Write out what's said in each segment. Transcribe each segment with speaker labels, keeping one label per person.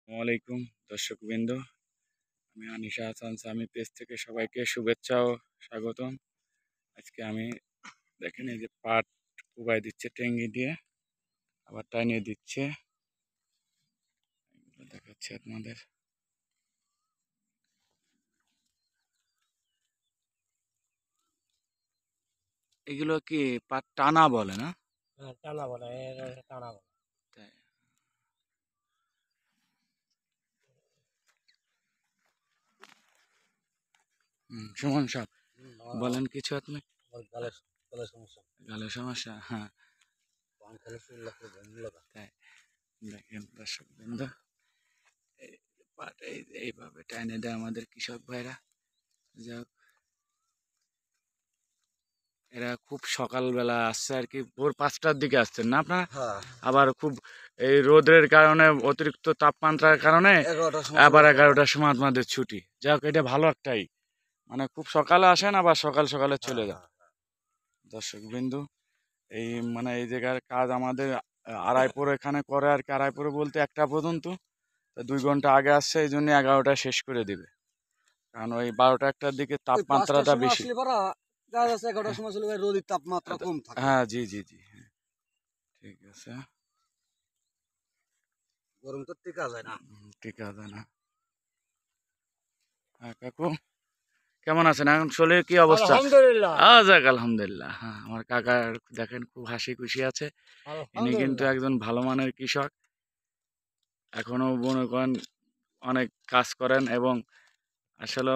Speaker 1: আসসালামু আলাইকুম দর্শকবৃন্দ, আমি আনিশা হাসান সামি পেজ থেকে সবাইকে শুভেচ্ছা ও স্বাগতম। আজকে আমি দেখেন এই যে পাট কুবাই দিচ্ছে টেঙ্গি দিয়ে, আবার টাইনিয়ে দিচ্ছে, দেখাচ্ছি আপনাদের। এগুলো কি পাট টানা বলে না?
Speaker 2: টানা বলে, টানা বলে।
Speaker 1: তাই। সুমন সাহেব বলেন কিছু আপনি।
Speaker 2: গালের সমস্যা।
Speaker 1: গালের সমস্যা, হ্যাঁ তাই। দেখেন দর্শকবৃন্দ, পাট এইভাবে টাইনে দেয় আমাদের কৃষক ভাইরা। যাক, এরা খুব সকালবেলা আসছে আর কি, ভোর 5টার দিকে আসছেন না আপনারা? আবার খুব এই রোদের কারণে, অতিরিক্ত তাপমাত্রার কারণে আবার 11টার সময় আপনাদের ছুটি। যাক, এটা ভালো একটাই, মানে খুব সকালে আসেন আবার সকাল সকালে চলে যান। দর্শক বিন্দু, এই মানে এই জায়গার কাজ আমাদের আড়াইপুর এখানে করে আর কি। আড়াইপুরে বলতে 1টা পর্যন্ত, 2 ঘন্টা আগে আসছে, এই জন্য 11টা শেষ করে দিবে, কারণ ওই 12টা 1টার দিকে তাপমাত্রাটা বেশি।
Speaker 2: 11টার সময় চলে রোদের তাপমাত্রা কম থাকে।
Speaker 1: হ্যাঁ, জি জি জি, ঠিক আছে।
Speaker 2: গরম তো টিকা যায় না।
Speaker 1: টিকা যায় না। হ্যাঁ কাকু, কেমন আছেন এখন? শরীরের কি অবস্থা?
Speaker 2: আলহামদুলিল্লাহ।
Speaker 1: যাক আলহামদুলিল্লাহ। হ্যাঁ, আমার কাকা দেখেন খুব হাসি খুশি আছে। ইনি কিন্তু একজন ভালো মানের কৃষক, এখনো মনে করেন অনেক কাজ করেন এবং আসলে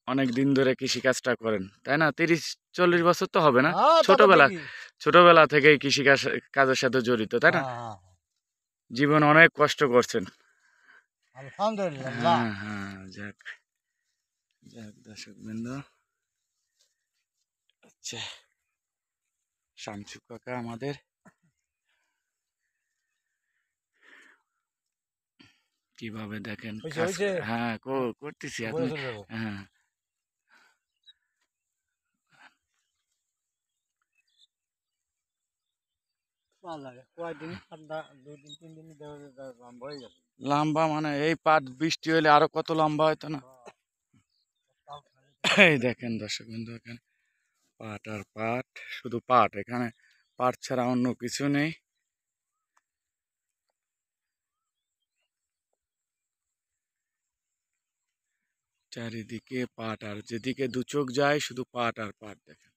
Speaker 1: অনেক দিন ধরে কৃষি কাজটা করেন, তাই না? 30-40 বছর তো হবে না? ছোটবেলা থেকেই কৃষি কাজের সাথে জড়িত, তাই না? জীবন অনেক কষ্ট করছেন।
Speaker 2: আলহামদুলিল্লাহ।
Speaker 1: হ্যাঁ হ্যাঁ, যাক যাক দর্শক বৃন্দ, আচ্ছা শামসু কাকা আমাদের কিভাবে দেখেন কাজ। হ্যাঁ করতেছি আপনি। হ্যাঁ, লম্বা মানে এই পাট বৃষ্টি হলে আরো কত লম্বা হয়তো না? এই দেখেন দর্শক বিন্দু, এখানে পাট আর পাট, শুধু পাট, এখানে পাট ছাড়া অন্য কিছু নেই। চারিদিকে পাট, আর যেদিকে দু চোখ যায় শুধু পাট আর পাট। দেখেন